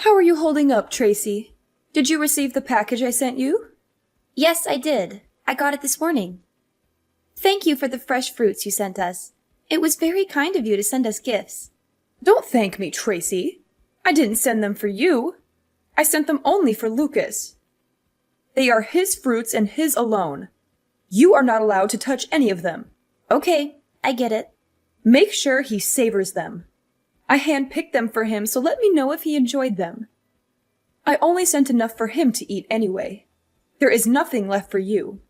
How are you holding up, Tracy? Did you receive the package I sent you? Yes, I did. I got it this morning. Thank you for the fresh fruits you sent us. It was very kind of you to send us gifts. Don't thank me, Tracy. I didn't send them for you. I sent them only for Lucas. They are his fruits and his alone. You are not allowed to touch any of them. Okay, I get it. Make sure he savors them. I handpicked them for him, so let me know if he enjoyed them. I only sent enough for him to eat anyway. There is nothing left for you.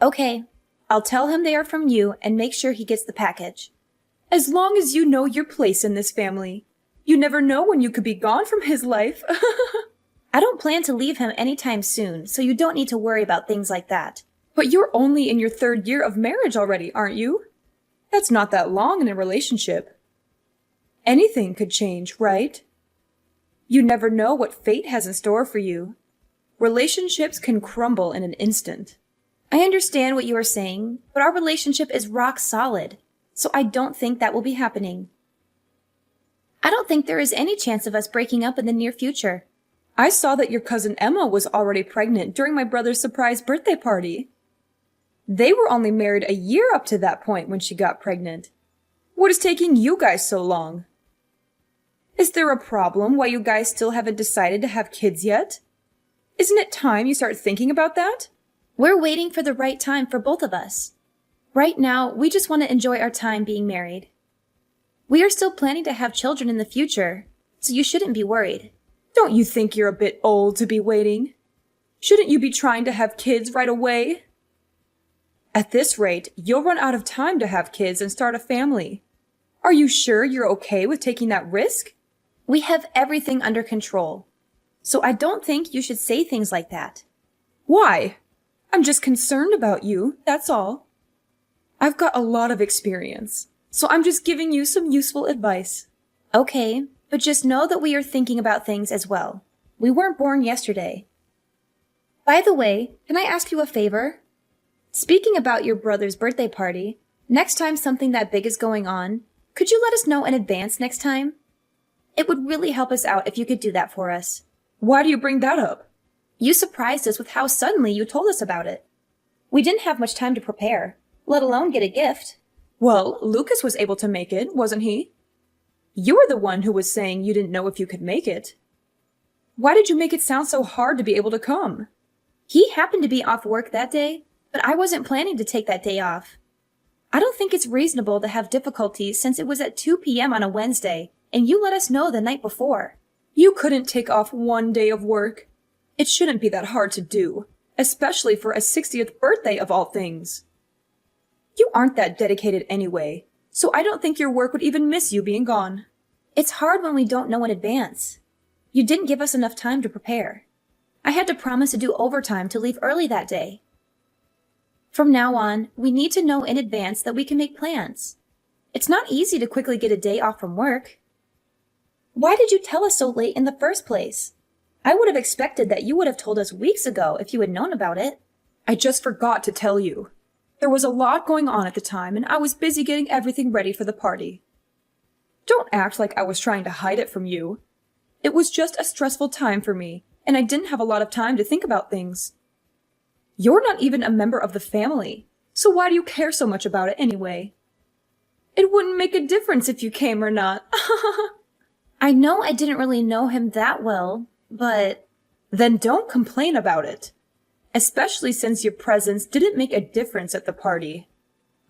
Okay, I'll tell him they are from you and make sure he gets the package. As long as you know your place in this family. You never know when you could be gone from his life. I don't plan to leave him anytime soon, so you don't need to worry about things like that. But you're only in your 3rd year of marriage already, aren't you? That's not that long in a relationship. Anything could change, right? You never know what fate has in store for you. Relationships can crumble in an instant. I understand what you are saying, but our relationship is rock solid, so I don't think that will be happening. I don't think there is any chance of us breaking up in the near future. I saw that your cousin Emma was already pregnant during my brother's surprise birthday party. They were only married a year up to that point when she got pregnant. What is taking you guys so long? Is there a problem why you guys still haven't decided to have kids yet? Isn't it time you start thinking about that? We're waiting for the right time for both of us. Right now, we just want to enjoy our time being married. We are still planning to have children in the future, so you shouldn't be worried. Don't you think you're a bit old to be waiting? Shouldn't you be trying to have kids right away? At this rate, you'll run out of time to have kids and start a family. Are you sure you're okay with taking that risk? We have everything under control, so I don't think you should say things like that. Why? I'm just concerned about you, that's all. I've got a lot of experience, so I'm just giving you some useful advice. Okay, but just know that we are thinking about things as well. We weren't born yesterday. By the way, can I ask you a favor? Speaking about your brother's birthday party, next time something that big is going on, could you let us know in advance next time? It would really help us out if you could do that for us. Why do you bring that up? You surprised us with how suddenly you told us about it. We didn't have much time to prepare, let alone get a gift. Well, Lucas was able to make it, wasn't he? You were the one who was saying you didn't know if you could make it. Why did you make it sound so hard to be able to come? He happened to be off work that day, but I wasn't planning to take that day off. I don't think it's reasonable to have difficulties since it was at 2 p.m. on a Wednesday, and you let us know the night before. You couldn't take off one day of work. It shouldn't be that hard to do, especially for a 60th birthday of all things. You aren't that dedicated anyway, so I don't think your work would even miss you being gone. It's hard when we don't know in advance. You didn't give us enough time to prepare. I had to promise to do overtime to leave early that day. From now on, we need to know in advance that we can make plans. It's not easy to quickly get a day off from work. Why did you tell us so late in the first place? I would have expected that you would have told us weeks ago if you had known about it. I just forgot to tell you. There was a lot going on at the time, and I was busy getting everything ready for the party. Don't act like I was trying to hide it from you. It was just a stressful time for me, and I didn't have a lot of time to think about things. You're not even a member of the family, so why do you care so much about it anyway? It wouldn't make a difference if you came or not. I know I didn't really know him that well, but... Then don't complain about it. Especially since your presence didn't make a difference at the party.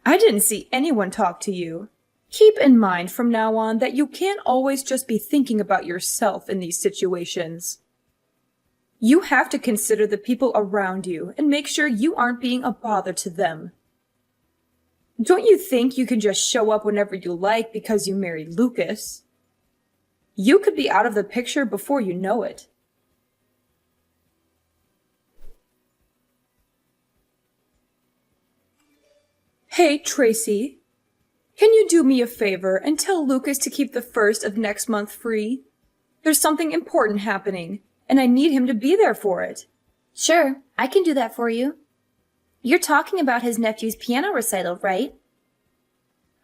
I didn't see anyone talk to you. Keep in mind from now on that you can't always just be thinking about yourself in these situations. You have to consider the people around you and make sure you aren't being a bother to them. Don't you think you can just show up whenever you like because you married Lucas? You could be out of the picture before you know it. Hey, Tracy. Can you do me a favor and tell Lucas to keep the 1st of next month free? There's something important happening, and I need him to be there for it. Sure, I can do that for you. You're talking about his nephew's piano recital, right?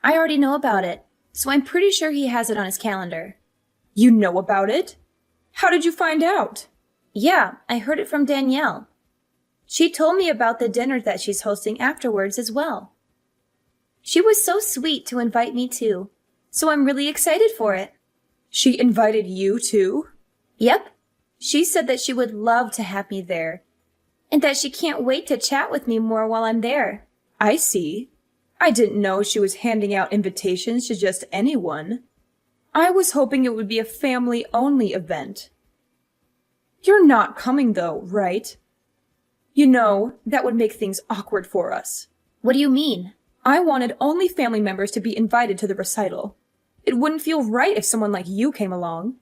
I already know about it, so I'm pretty sure he has it on his calendar. You know about it? How did you find out? Yeah, I heard it from Danielle. She told me about the dinner that she's hosting afterwards as well. She was so sweet to invite me too, so I'm really excited for it. She invited you too? Yep. She said that she would love to have me there, and that she can't wait to chat with me more while I'm there. I see. I didn't know she was handing out invitations to just anyone. I was hoping it would be a family-only event. You're not coming though, right? You know, that would make things awkward for us. What do you mean? I wanted only family members to be invited to the recital. It wouldn't feel right if someone like you came along.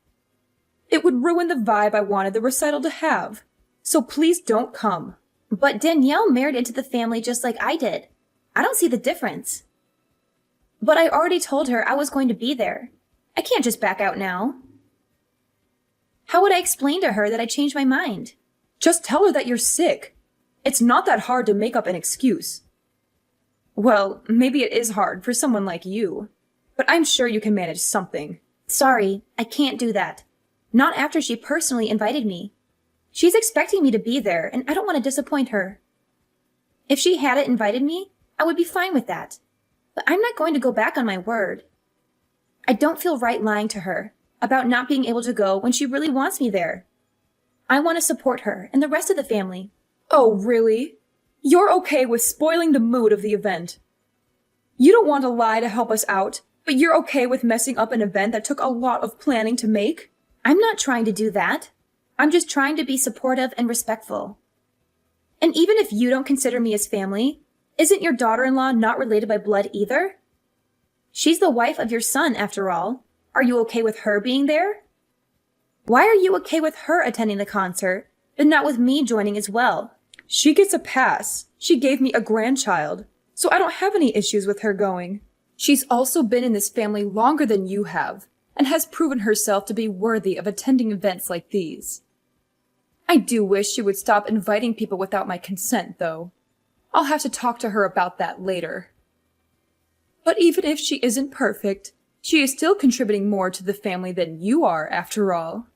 It would ruin the vibe I wanted the recital to have. So please don't come. But Danielle married into the family just like I did. I don't see the difference. But I already told her I was going to be there. I can't just back out now. How would I explain to her that I changed my mind? Just tell her that you're sick. It's not that hard to make up an excuse. Well, maybe it is hard for someone like you, but I'm sure you can manage something. Sorry, I can't do that. Not after she personally invited me. She's expecting me to be there, and I don't want to disappoint her. If she hadn't invited me, I would be fine with that. But I'm not going to go back on my word. I don't feel right lying to her about not being able to go when she really wants me there. I want to support her and the rest of the family. Oh, really? You're okay with spoiling the mood of the event. You don't want to lie to help us out, but you're okay with messing up an event that took a lot of planning to make? I'm not trying to do that. I'm just trying to be supportive and respectful. And even if you don't consider me as family, isn't your daughter-in-law not related by blood either? She's the wife of your son, after all. Are you okay with her being there? Why are you okay with her attending the concert, but not with me joining as well? She gets a pass. She gave me a grandchild, so I don't have any issues with her going. She's also been in this family longer than you have, and has proven herself to be worthy of attending events like these. I do wish she would stop inviting people without my consent, though. I'll have to talk to her about that later. But even if she isn't perfect, she is still contributing more to the family than you are, after all.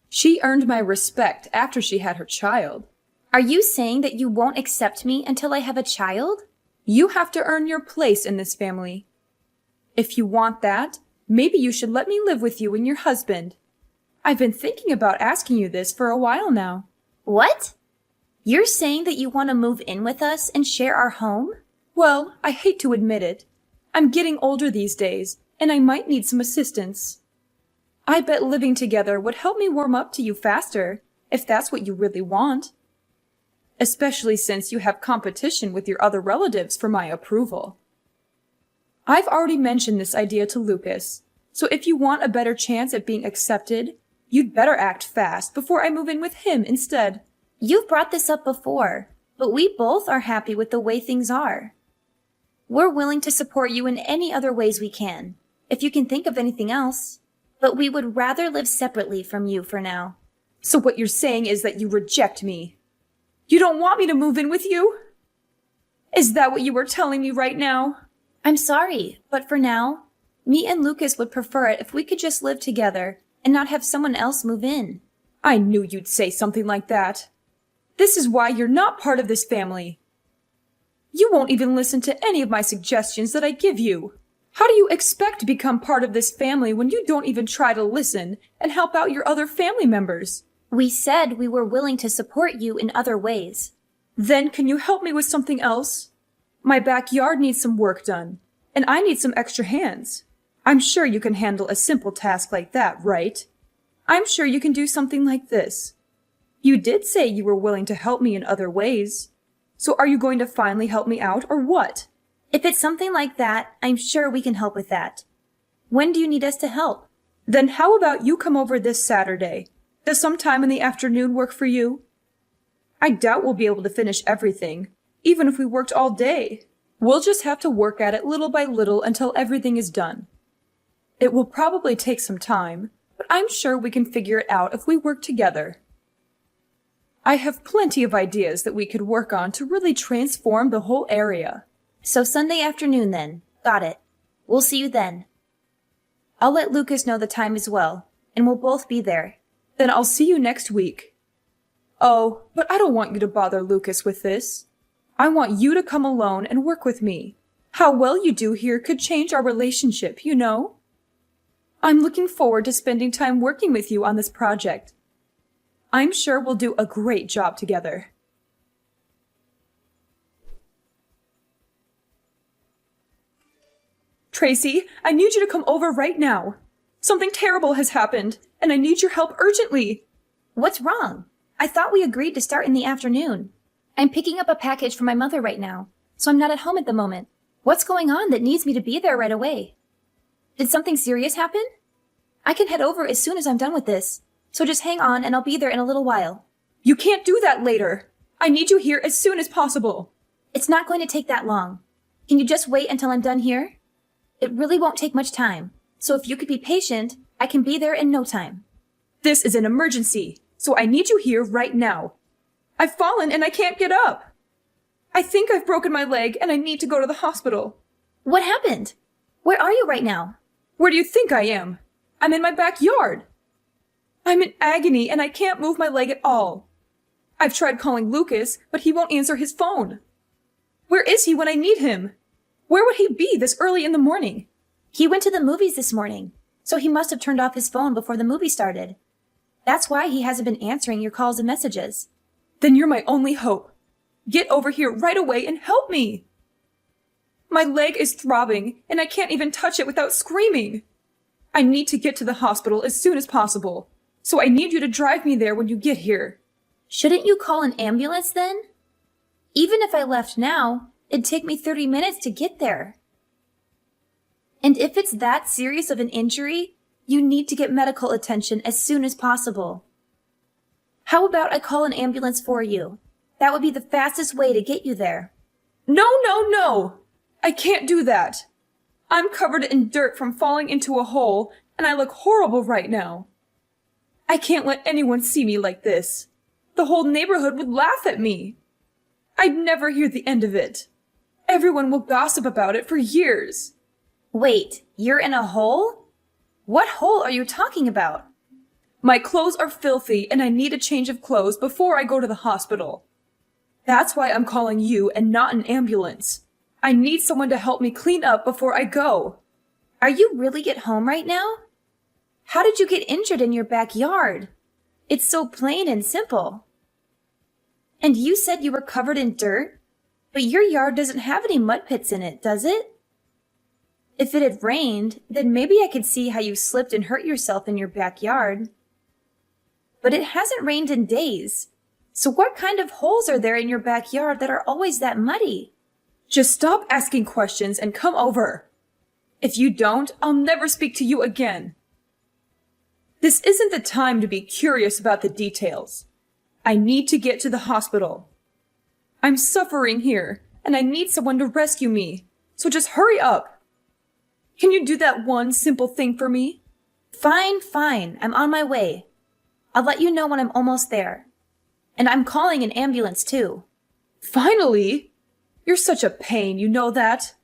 She earned my respect after she had her child. Are you saying that you won't accept me until I have a child? You have to earn your place in this family. If you want that, maybe you should let me live with you and your husband. I've been thinking about asking you this for a while now. What? You're saying that you want to move in with us and share our home? Well, I hate to admit it. I'm getting older these days, and I might need some assistance. I bet living together would help me warm up to you faster, if that's what you really want. Especially since you have competition with your other relatives for my approval. I've already mentioned this idea to Lucas, so if you want a better chance at being accepted, you'd better act fast before I move in with him instead. You've brought this up before, but we both are happy with the way things are. We're willing to support you in any other ways we can, if you can think of anything else. But we would rather live separately from you for now. So what you're saying is that you reject me. You don't want me to move in with you? Is that what you were telling me right now? I'm sorry, but for now, me and Lucas would prefer it if we could just live together and not have someone else move in. I knew you'd say something like that. This is why you're not part of this family. You won't even listen to any of my suggestions that I give you. How do you expect to become part of this family when you don't even try to listen and help out your other family members? We said we were willing to support you in other ways. Then can you help me with something else? My backyard needs some work done, and I need some extra hands. I'm sure you can handle a simple task like that, right? I'm sure you can do something like this. You did say you were willing to help me in other ways. So are you going to finally help me out, or what? If it's something like that, I'm sure we can help with that. When do you need us to help? Then how about you come over this Saturday? Does some time in the afternoon work for you? I doubt we'll be able to finish everything, even if we worked all day. We'll just have to work at it little by little until everything is done. It will probably take some time, but I'm sure we can figure it out if we work together. I have plenty of ideas that we could work on to really transform the whole area. So Sunday afternoon then. Got it. We'll see you then. I'll let Lucas know the time as well, and we'll both be there. Then I'll see you next week. Oh, but I don't want you to bother Lucas with this. I want you to come alone and work with me. How well you do here could change our relationship, you know? I'm looking forward to spending time working with you on this project. I'm sure we'll do a great job together. Tracy, I need you to come over right now. Something terrible has happened, and I need your help urgently. What's wrong? I thought we agreed to start in the afternoon. I'm picking up a package for my mother right now, so I'm not at home at the moment. What's going on that needs me to be there right away? Did something serious happen? I can head over as soon as I'm done with this, so just hang on and I'll be there in a little while. You can't do that later. I need you here as soon as possible. It's not going to take that long. Can you just wait until I'm done here? It really won't take much time, so if you could be patient, I can be there in no time. This is an emergency, so I need you here right now. I've fallen and I can't get up. I think I've broken my leg and I need to go to the hospital. What happened? Where are you right now? Where do you think I am? I'm in my backyard. I'm in agony and I can't move my leg at all. I've tried calling Lucas, but he won't answer his phone. Where is he when I need him? Where would he be this early in the morning? He went to the movies this morning, so he must have turned off his phone before the movie started. That's why he hasn't been answering your calls and messages. Then you're my only hope. Get over here right away and help me. My leg is throbbing, and I can't even touch it without screaming. I need to get to the hospital as soon as possible, so I need you to drive me there when you get here. Shouldn't you call an ambulance then? Even if I left now, it'd take me 30 minutes to get there. And if it's that serious of an injury, you need to get medical attention as soon as possible. How about I call an ambulance for you? That would be the fastest way to get you there. No, no, no! I can't do that. I'm covered in dirt from falling into a hole, and I look horrible right now. I can't let anyone see me like this. The whole neighborhood would laugh at me. I'd never hear the end of it. Everyone will gossip about it for years. Wait, you're in a hole? What hole are you talking about? My clothes are filthy and I need a change of clothes before I go to the hospital. That's why I'm calling you and not an ambulance. I need someone to help me clean up before I go. Are you really at home right now? How did you get injured in your backyard? It's so plain and simple. And you said you were covered in dirt? But your yard doesn't have any mud pits in it, does it? If it had rained, then maybe I could see how you slipped and hurt yourself in your backyard. But it hasn't rained in days. So what kind of holes are there in your backyard that are always that muddy? Just stop asking questions and come over. If you don't, I'll never speak to you again. This isn't the time to be curious about the details. I need to get to the hospital. I'm suffering here, and I need someone to rescue me, so just hurry up. Can you do that one simple thing for me? Fine, I'm on my way. I'll let you know when I'm almost there. And I'm calling an ambulance too. Finally? You're such a pain, you know that?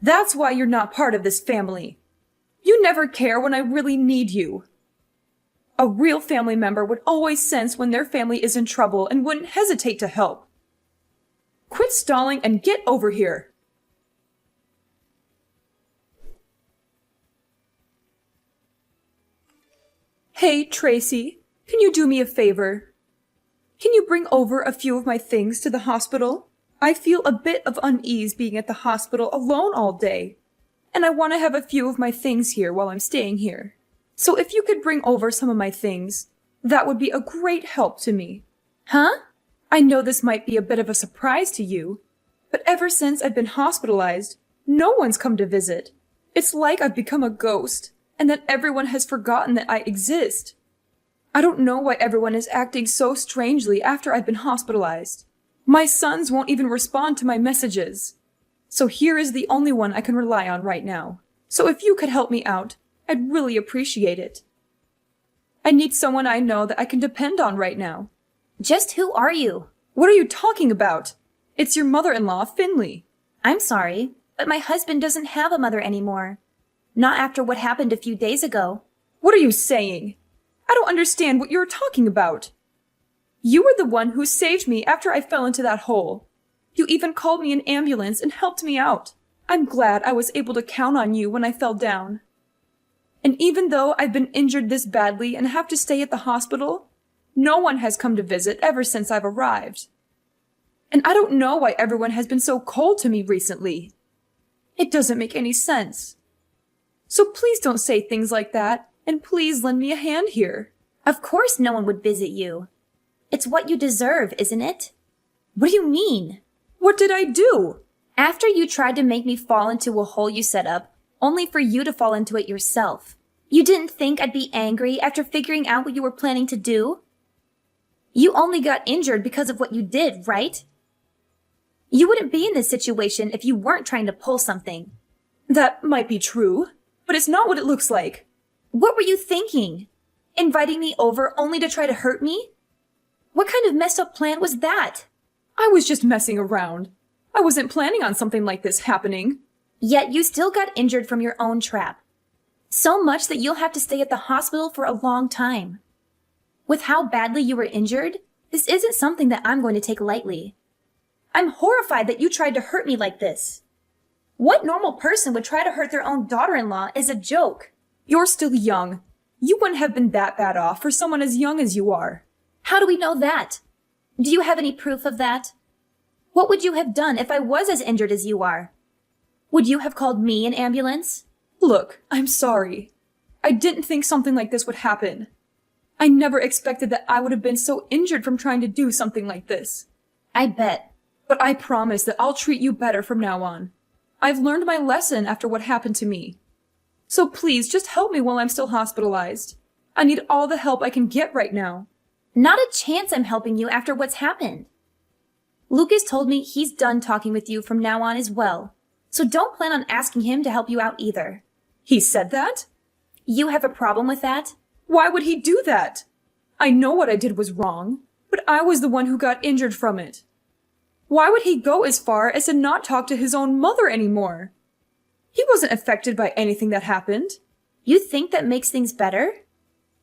That's why you're not part of this family. You never care when I really need you. A real family member would always sense when their family is in trouble and wouldn't hesitate to help. Quit stalling and get over here. Hey, Tracy, can you do me a favor? Can you bring over a few of my things to the hospital? I feel a bit of unease being at the hospital alone all day, and I want to have a few of my things here while I'm staying here. So if you could bring over some of my things, that would be a great help to me. Huh? I know this might be a bit of a surprise to you, but ever since I've been hospitalized, no one's come to visit. It's like I've become a ghost, and that everyone has forgotten that I exist. I don't know why everyone is acting so strangely after I've been hospitalized. My sons won't even respond to my messages. So here is the only one I can rely on right now. So if you could help me out, I'd really appreciate it. I need someone I know that I can depend on right now. Just who are you? What are you talking about? It's your mother-in-law, Finley. I'm sorry, but my husband doesn't have a mother anymore. Not after what happened a few days ago. What are you saying? I don't understand what you're talking about. You were the one who saved me after I fell into that hole. You even called me an ambulance and helped me out. I'm glad I was able to count on you when I fell down. And even though I've been injured this badly and have to stay at the hospital, no one has come to visit ever since I've arrived. And I don't know why everyone has been so cold to me recently. It doesn't make any sense. So please don't say things like that, and please lend me a hand here. Of course no one would visit you. It's what you deserve, isn't it? What do you mean? What did I do? After you tried to make me fall into a hole you set up, only for you to fall into it yourself. You didn't think I'd be angry after figuring out what you were planning to do? You only got injured because of what you did, right? You wouldn't be in this situation if you weren't trying to pull something. That might be true, but it's not what it looks like. What were you thinking? Inviting me over only to try to hurt me? What kind of messed up plan was that? I was just messing around. I wasn't planning on something like this happening. Yet you still got injured from your own trap. So much that you'll have to stay at the hospital for a long time. With how badly you were injured, this isn't something that I'm going to take lightly. I'm horrified that you tried to hurt me like this. What normal person would try to hurt their own daughter-in-law is a joke. You're still young. You wouldn't have been that bad off for someone as young as you are. How do we know that? Do you have any proof of that? What would you have done if I was as injured as you are? Would you have called me an ambulance? Look, I'm sorry. I didn't think something like this would happen. I never expected that I would have been so injured from trying to do something like this. I bet. But I promise that I'll treat you better from now on. I've learned my lesson after what happened to me. So please, just help me while I'm still hospitalized. I need all the help I can get right now. Not a chance I'm helping you after what's happened. Lucas told me he's done talking with you from now on as well. So don't plan on asking him to help you out either. He said that? You have a problem with that? Why would he do that? I know what I did was wrong, but I was the one who got injured from it. Why would he go as far as to not talk to his own mother anymore? He wasn't affected by anything that happened. You think that makes things better?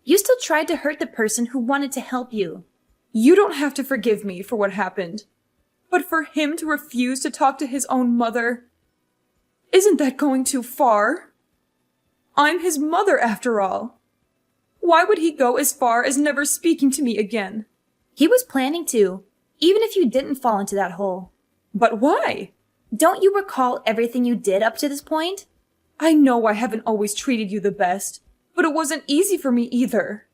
You still tried to hurt the person who wanted to help you. You don't have to forgive me for what happened. But for him to refuse to talk to his own mother, isn't that going too far? I'm his mother after all. Why would he go as far as never speaking to me again? He was planning to, even if you didn't fall into that hole. But why? Don't you recall everything you did up to this point? I know I haven't always treated you the best, but it wasn't easy for me either.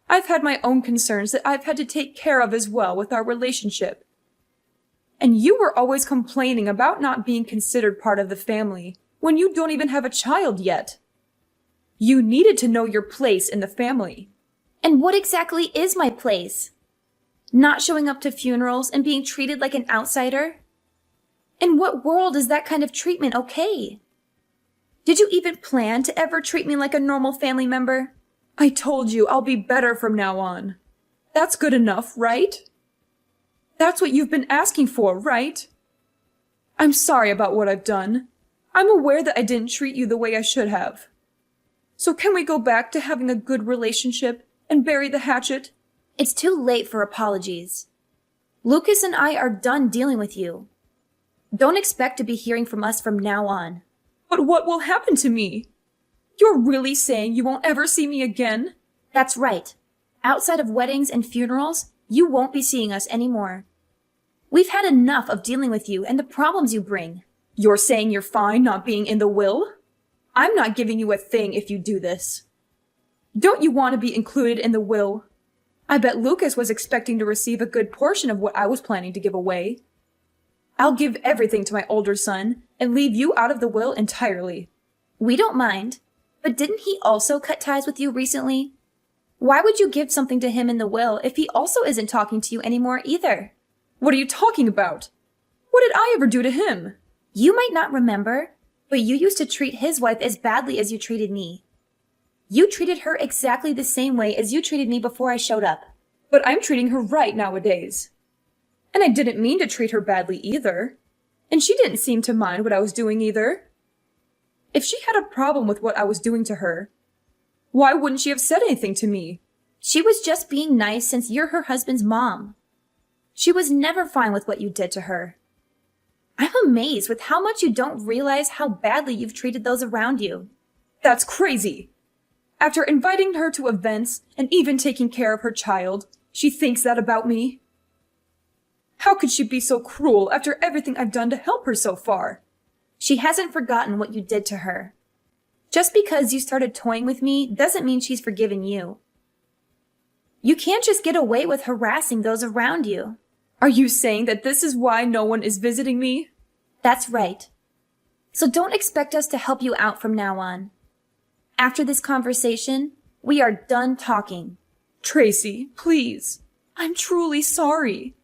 I've had my own concerns that I've had to take care of as well with our relationship. And you were always complaining about not being considered part of the family when you don't even have a child yet. You needed to know your place in the family. And what exactly is my place? Not showing up to funerals and being treated like an outsider? In what world is that kind of treatment okay? Did you even plan to ever treat me like a normal family member? I told you I'll be better from now on. That's good enough, right? That's what you've been asking for, right? I'm sorry about what I've done. I'm aware that I didn't treat you the way I should have. So can we go back to having a good relationship and bury the hatchet? It's too late for apologies. Lucas and I are done dealing with you. Don't expect to be hearing from us from now on. But what will happen to me? You're really saying you won't ever see me again? That's right. Outside of weddings and funerals, you won't be seeing us anymore. We've had enough of dealing with you and the problems you bring. You're saying you're fine not being in the will? I'm not giving you a thing if you do this. Don't you want to be included in the will? I bet Lucas was expecting to receive a good portion of what I was planning to give away. I'll give everything to my older son and leave you out of the will entirely. We don't mind, but didn't he also cut ties with you recently? Why would you give something to him in the will if he also isn't talking to you anymore either? What are you talking about? What did I ever do to him? You might not remember, but you used to treat his wife as badly as you treated me. You treated her exactly the same way as you treated me before I showed up. But I'm treating her right nowadays. And I didn't mean to treat her badly either. And she didn't seem to mind what I was doing either. If she had a problem with what I was doing to her, why wouldn't she have said anything to me? She was just being nice since you're her husband's mom. She was never fine with what you did to her. I'm amazed with how much you don't realize how badly you've treated those around you. That's crazy. After inviting her to events and even taking care of her child, she thinks that about me. How could she be so cruel after everything I've done to help her so far? She hasn't forgotten what you did to her. Just because you started toying with me doesn't mean she's forgiven you. You can't just get away with harassing those around you. Are you saying that this is why no one is visiting me? That's right. So don't expect us to help you out from now on. After this conversation, we are done talking. Tracy, please. I'm truly sorry.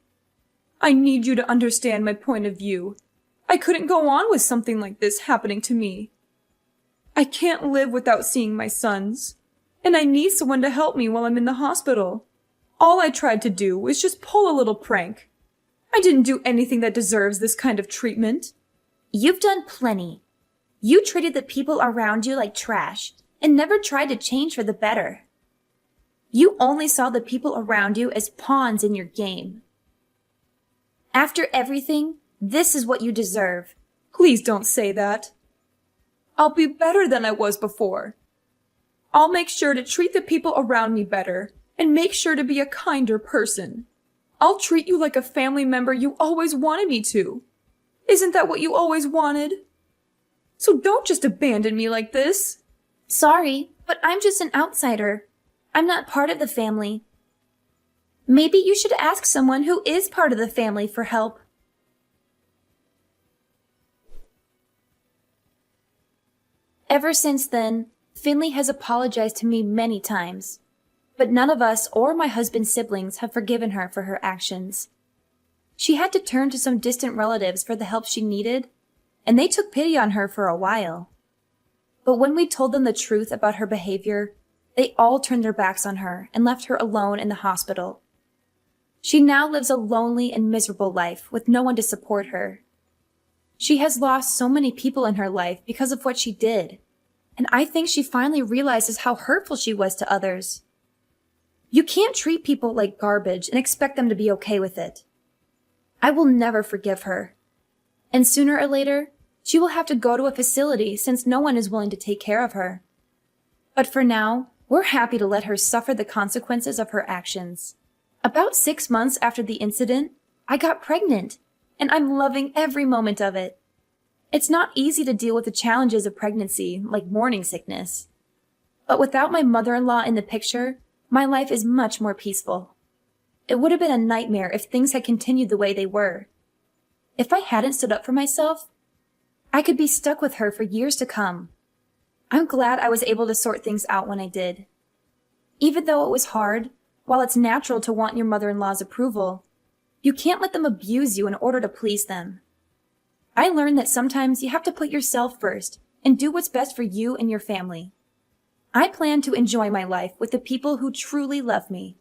I need you to understand my point of view. I couldn't go on with something like this happening to me. I can't live without seeing my sons, and I need someone to help me while I'm in the hospital. All I tried to do was just pull a little prank. I didn't do anything that deserves this kind of treatment. You've done plenty. You treated the people around you like trash and never tried to change for the better. You only saw the people around you as pawns in your game. After everything, this is what you deserve. Please don't say that. I'll be better than I was before. I'll make sure to treat the people around me better and make sure to be a kinder person. I'll treat you like a family member you always wanted me to. Isn't that what you always wanted? So don't just abandon me like this. Sorry, but I'm just an outsider. I'm not part of the family. Maybe you should ask someone who is part of the family for help. Ever since then, Finley has apologized to me many times, but none of us or my husband's siblings have forgiven her for her actions. She had to turn to some distant relatives for the help she needed, and they took pity on her for a while. But when we told them the truth about her behavior, they all turned their backs on her and left her alone in the hospital. She now lives a lonely and miserable life with no one to support her. She has lost so many people in her life because of what she did, and I think she finally realizes how hurtful she was to others. You can't treat people like garbage and expect them to be okay with it. I will never forgive her. And sooner or later, she will have to go to a facility since no one is willing to take care of her. But for now, we're happy to let her suffer the consequences of her actions. About 6 months after the incident, I got pregnant, and I'm loving every moment of it. It's not easy to deal with the challenges of pregnancy, like morning sickness. But without my mother-in-law in the picture, my life is much more peaceful. It would have been a nightmare if things had continued the way they were. If I hadn't stood up for myself, I could be stuck with her for years to come. I'm glad I was able to sort things out when I did. Even though it was hard, while it's natural to want your mother-in-law's approval, you can't let them abuse you in order to please them. I learned that sometimes you have to put yourself first and do what's best for you and your family. I plan to enjoy my life with the people who truly love me.